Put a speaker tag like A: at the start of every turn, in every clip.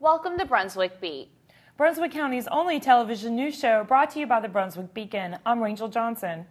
A: Welcome to Brunswick Beat.
B: Brunswick County's only television news show brought to you by the Brunswick Beacon. I'm Rachel Johnson.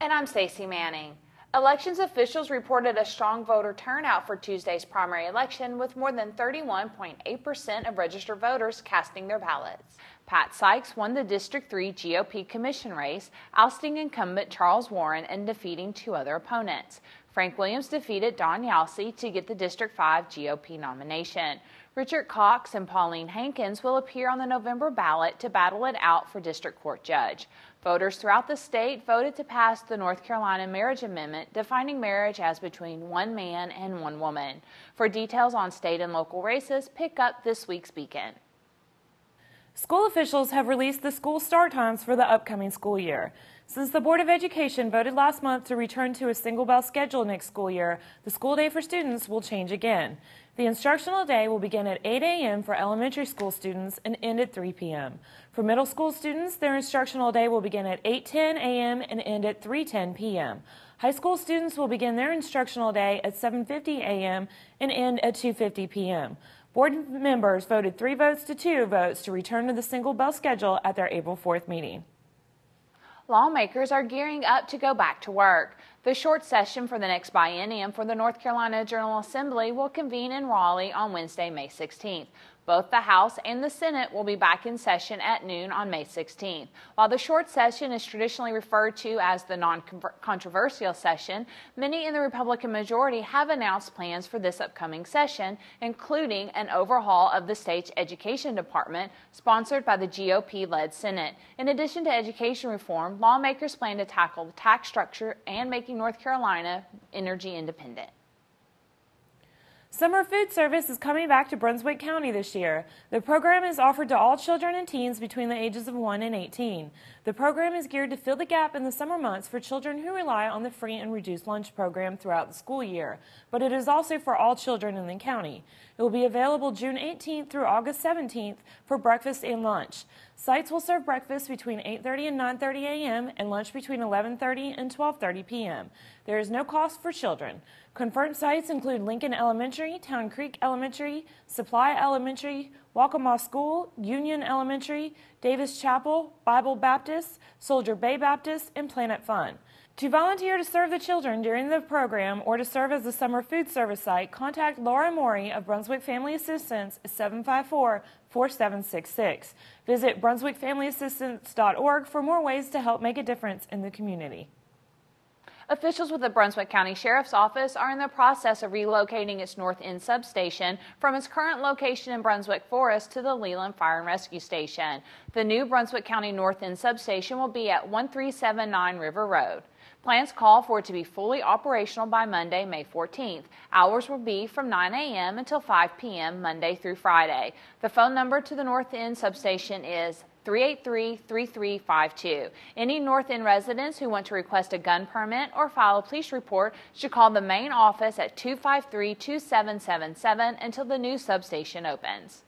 A: And I'm Stacey Manning. Elections officials reported a strong voter turnout for Tuesday's primary election, with more than 31.8% of registered voters casting their ballots. Pat Sykes won the District 3 GOP commission race, ousting incumbent Charles Warren and defeating two other opponents. Frank Williams defeated Don Yalsey to get the District 5 GOP nomination. Richard Cox and Pauline Hankins will appear on the November ballot to battle it out for District Court Judge. Voters throughout the state voted to pass the North Carolina Marriage Amendment, defining marriage as between one man and one woman. For details on state and local races, pick up this week's Beacon.
B: School officials have released the school start times for the upcoming school year. Since the Board of Education voted last month to return to a single-bell schedule next school year, the school day for students will change again. The instructional day will begin at 8 a.m. for elementary school students and end at 3 p.m. For middle school students, their instructional day will begin at 8:10 a.m. and end at 3:10 p.m. High school students will begin their instructional day at 7:50 a.m. and end at 2:50 p.m. Board members voted 3 votes to 2 votes to return to the single-bell schedule at their April 4th meeting.
A: Lawmakers are gearing up to go back to work. The short session for the next biennium for the North Carolina General Assembly will convene in Raleigh on Wednesday, May 16th. Both the House and the Senate will be back in session at noon on May 16th. While the short session is traditionally referred to as the non-controversial session, many in the Republican majority have announced plans for this upcoming session, including an overhaul of the state's education department, sponsored by the GOP-led Senate. In addition to education reform, lawmakers plan to tackle the tax structure and making North Carolina energy independent.
B: Summer food service is coming back to Brunswick County this year. The program is offered to all children and teens between the ages of 1 and 18. The program is geared to fill the gap in the summer months for children who rely on the free and reduced lunch program throughout the school year, but it is also for all children in the county. It will be available June 18th through August 17th for breakfast and lunch. Sites will serve breakfast between 8:30 and 9:30 a.m. and lunch between 11:30 and 12:30 p.m. There is no cost for children. Confirmed sites include Lincoln Elementary, Town Creek Elementary, Supply Elementary, Waccamaw School, Union Elementary, Davis Chapel, Bible Baptist, Soldier Bay Baptist, and Planet Fun. To volunteer to serve the children during the program or to serve as a summer food service site, contact Laura Morey of Brunswick Family Assistance at 754-4766. Visit brunswickfamilyassistance.org for more ways to help make a difference in the community.
A: Officials with the Brunswick County Sheriff's Office are in the process of relocating its North End substation from its current location in Brunswick Forest to the Leland Fire and Rescue Station. The new Brunswick County North End substation will be at 1379 River Road. Plans call for it to be fully operational by Monday, May 14th. Hours will be from 9 a.m. until 5 p.m. Monday through Friday. The phone number to the North End substation is 383-3352. Any North End residents who want to request a gun permit or file a police report should call the main office at 253-2777 until the new substation opens.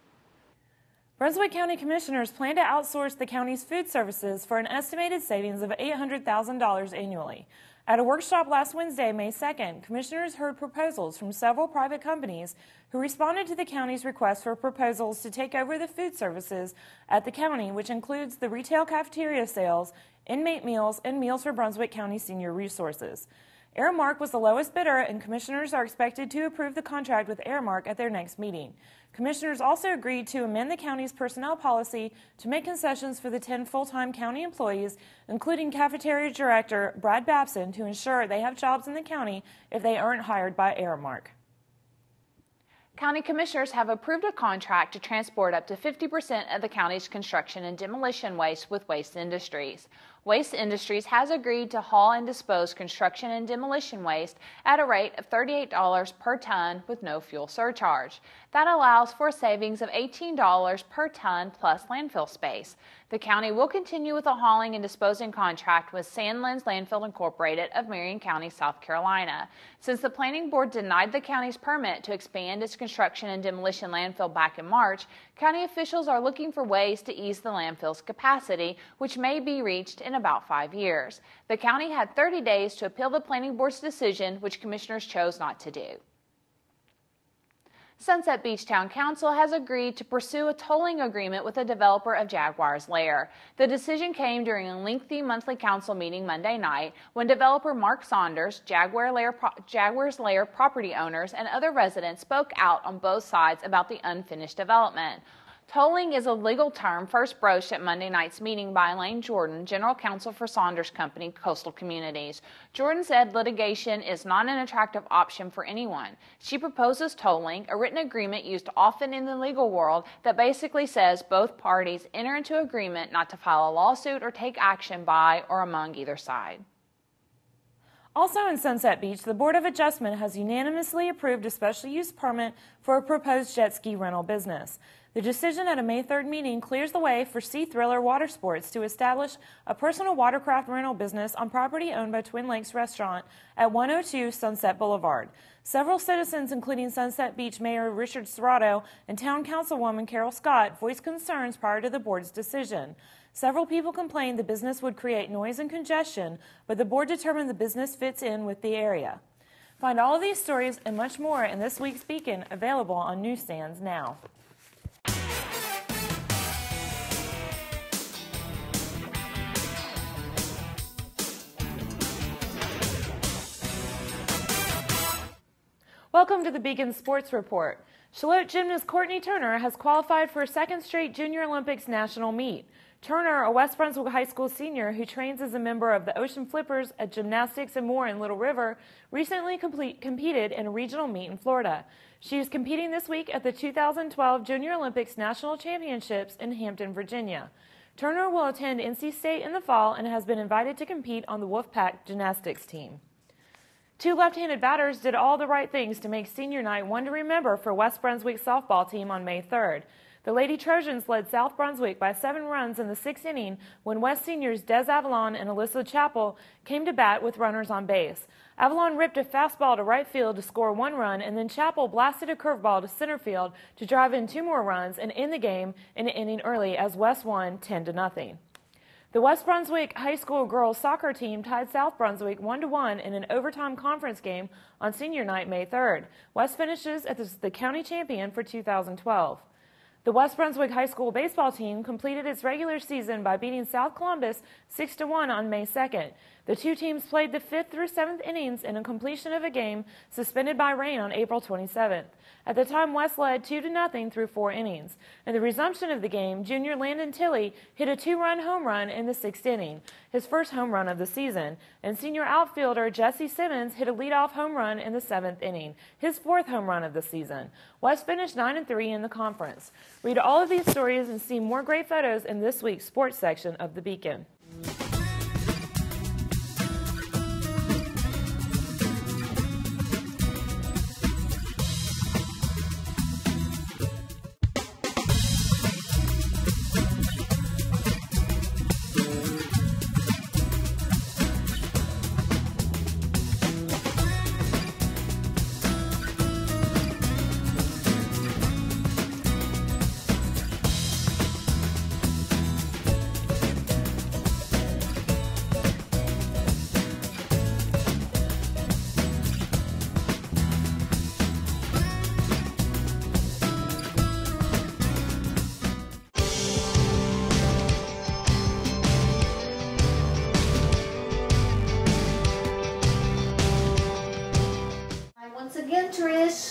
B: Brunswick County Commissioners plan to outsource the county's food services for an estimated savings of $800,000 annually. At a workshop last Wednesday, May 2nd, Commissioners heard proposals from several private companies who responded to the county's request for proposals to take over the food services at the county, which includes the retail cafeteria sales, inmate meals, and meals for Brunswick County Senior Resources. Aramark was the lowest bidder, and Commissioners are expected to approve the contract with Aramark at their next meeting. Commissioners also agreed to amend the county's personnel policy to make concessions for the 10 full-time county employees, including Cafeteria Director Brad Babson, to ensure they have jobs in the county if they aren't hired by Aramark.
A: County Commissioners have approved a contract to transport up to 50% of the county's construction and demolition waste with Waste Industries. Waste Industries has agreed to haul and dispose construction and demolition waste at a rate of $38 per ton with no fuel surcharge. That allows for a savings of $18 per ton plus landfill space. The county will continue with a hauling and disposing contract with Sandlands Landfill Incorporated of Marion County, South Carolina. Since the Planning Board denied the county's permit to expand its construction and demolition landfill back in March, county officials are looking for ways to ease the landfill's capacity, which may be reached in about 5 years. The county had 30 days to appeal the Planning Board's decision, which Commissioners chose not to do. Sunset Beach Town Council has agreed to pursue a tolling agreement with the developer of Jaguar's Lair. The decision came during a lengthy monthly council meeting Monday night when developer Mark Saunders, Jaguar's Lair property owners, and other residents spoke out on both sides about the unfinished development. Tolling is a legal term first broached at Monday night's meeting by Elaine Jordan, General Counsel for Saunders Company Coastal Communities. Jordan said litigation is not an attractive option for anyone. She proposes tolling, a written agreement used often in the legal world that basically says both parties enter into agreement not to file a lawsuit or take action by or among either side.
B: Also in Sunset Beach, the Board of Adjustment has unanimously approved a special use permit for a proposed jet ski rental business. The decision at a May 3rd meeting clears the way for Sea Thriller Water Sports to establish a personal watercraft rental business on property owned by Twin Lakes Restaurant at 102 Sunset Boulevard. Several citizens, including Sunset Beach Mayor Richard Serrato and Town Councilwoman Carol Scott, voiced concerns prior to the board's decision. Several people complained the business would create noise and congestion, but the board determined the business fits in with the area. Find all of these stories and much more in this week's Beacon, available on newsstands now. Welcome to the Beacon Sports Report. Charlotte gymnast Courtney Turner has qualified for a second straight Junior Olympics national meet. Turner, a West Brunswick High School senior who trains as a member of the Ocean Flippers at Gymnastics and More in Little River, recently competed in a regional meet in Florida. She is competing this week at the 2012 Junior Olympics National Championships in Hampton, Virginia. Turner will attend NC State in the fall and has been invited to compete on the Wolfpack gymnastics team. Two left-handed batters did all the right things to make senior night one to remember for West Brunswick's softball team on May 3rd. The Lady Trojans led South Brunswick by 7 runs in the 6th inning when West seniors Des Avalon and Alyssa Chappell came to bat with runners on base. Avalon ripped a fastball to right field to score 1 run, and then Chappell blasted a curveball to center field to drive in 2 more runs and end the game in an inning early as West won 10-0. The West Brunswick High School girls soccer team tied South Brunswick 1-1 in an overtime conference game on senior night May 3rd. West finishes as the county champion for 2012. The West Brunswick High School baseball team completed its regular season by beating South Columbus 6-1 on May 2nd. The two teams played the 5th through 7th innings in a completion of a game suspended by rain on April 27th. At the time, West led 2-0 through 4 innings. In the resumption of the game, junior Landon Tilley hit a 2-run home run in the 6th inning, his first home run of the season, and senior outfielder Jesse Simmons hit a leadoff home run in the 7th inning, his 4th home run of the season. West finished 9-3 in the conference. Read all of these stories and see more great photos in this week's sports section of the Beacon.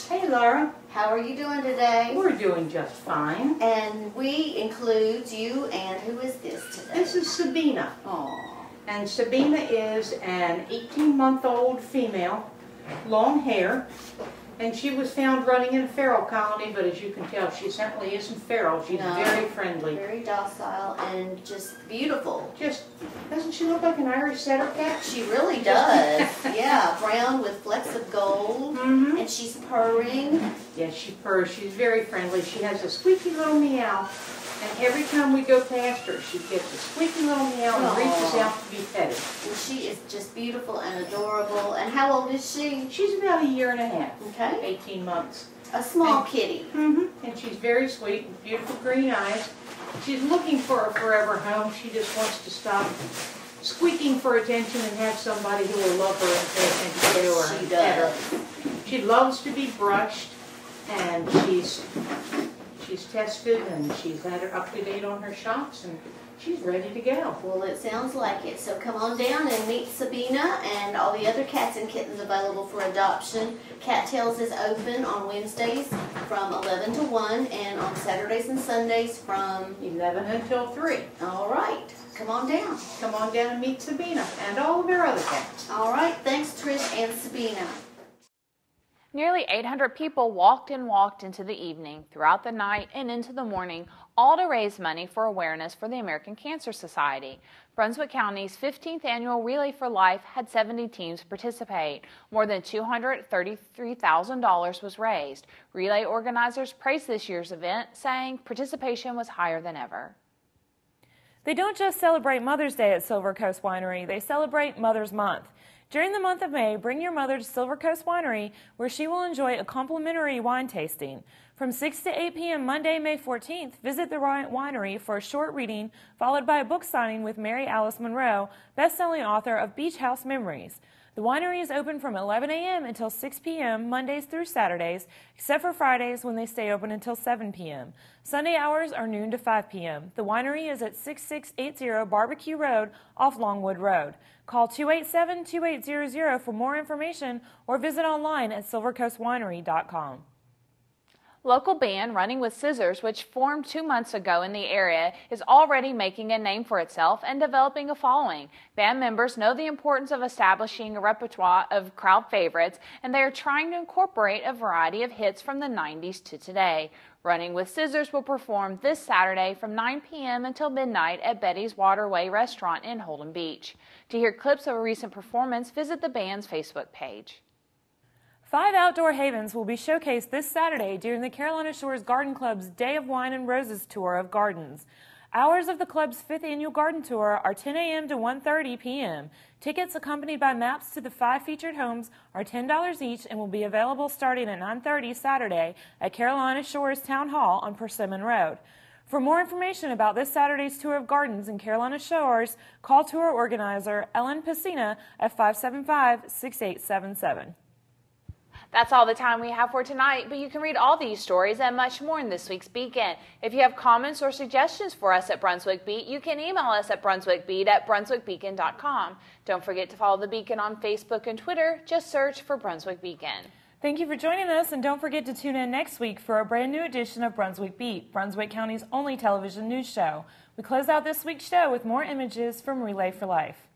C: Hey Laura, how are you doing today?
D: We're doing just fine.
C: And we include you, and who is this today?
D: This is Sabina.
C: Aww.
D: And Sabina is an 18-month-old female, long hair, and she was found running in a feral colony, but as you can tell, she certainly isn't feral. She's very friendly.
C: Very docile and just beautiful.
D: Doesn't she look like an Irish setter cat?
C: She really does. Yeah, brown with flecks of gold, and she's purring.
D: Yes, she purrs. She's very friendly. She has a squeaky little meow, and every time we go past her, she gets a squeaky little meow and reaches out to be petted.
C: And she is just beautiful and adorable. And how old is she?
D: She's about 1.5 years.
C: Okay.
D: 18 months.
C: A small kitty.
D: And she's very sweet, with beautiful green eyes. She's looking for a forever home. She just wants to stop squeaking for attention and have somebody who will love her and pay attention to her.
C: She does.
D: She loves to be brushed. And she's tested and she's had her up to date on her shots and she's ready to go.
C: Well, it sounds like it. So come on down and meet Sabina and all the other cats and kittens available for adoption. Cattails is open on Wednesdays from 11 to 1 and on Saturdays and Sundays from
D: 11 until 3.
C: All right. Come on down.
D: Come on down and meet Sabina and all of her other cats.
C: All right. Thanks, Trish and Sabina.
A: Nearly 800 people walked into the evening, throughout the night, and into the morning, all to raise money for awareness for the American Cancer Society. Brunswick County's 15th annual Relay for Life had 70 teams participate. More than $233,000 was raised. Relay organizers praised this year's event, saying participation was higher than ever.
B: They don't just celebrate Mother's Day at Silver Coast Winery, they celebrate Mother's Month. During the month of May, bring your mother to Silver Coast Winery, where she will enjoy a complimentary wine tasting. From 6 to 8 p.m. Monday, May 14th, visit the winery for a short reading, followed by a book signing with Mary Alice Monroe, best-selling author of Beach House Memories. The winery is open from 11 a.m. until 6 p.m. Mondays through Saturdays, except for Fridays when they stay open until 7 p.m. Sunday hours are noon to 5 p.m. The winery is at 6680 Barbecue Road off Longwood Road. Call 287-2800 for more information or visit online at silvercoastwinery.com.
A: Local band Running with Scissors, which formed 2 months ago in the area, is already making a name for itself and developing a following. Band members know the importance of establishing a repertoire of crowd favorites, and they are trying to incorporate a variety of hits from the 90s to today. Running with Scissors will perform this Saturday from 9 p.m. until midnight at Betty's Waterway Restaurant in Holden Beach. To hear clips of a recent performance, visit the band's Facebook page.
B: 5 outdoor havens will be showcased this Saturday during the Carolina Shores Garden Club's Day of Wine and Roses tour of gardens. Hours of the club's 5th annual garden tour are 10 a.m. to 1:30 p.m. Tickets accompanied by maps to the 5 featured homes are $10 each and will be available starting at 9:30 Saturday at Carolina Shores Town Hall on Persimmon Road. For more information about this Saturday's tour of gardens in Carolina Shores, call tour organizer Ellen Pacina at 575-6877.
A: That's all the time we have for tonight, but you can read all these stories and much more in this week's Beacon. If you have comments or suggestions for us at Brunswick Beat, you can email us at brunswickbeat@brunswickbeacon.com. Don't forget to follow the Beacon on Facebook and Twitter. Just search for Brunswick Beacon.
B: Thank you for joining us, and don't forget to tune in next week for a brand new edition of Brunswick Beat, Brunswick County's only television news show. We close out this week's show with more images from Relay for Life.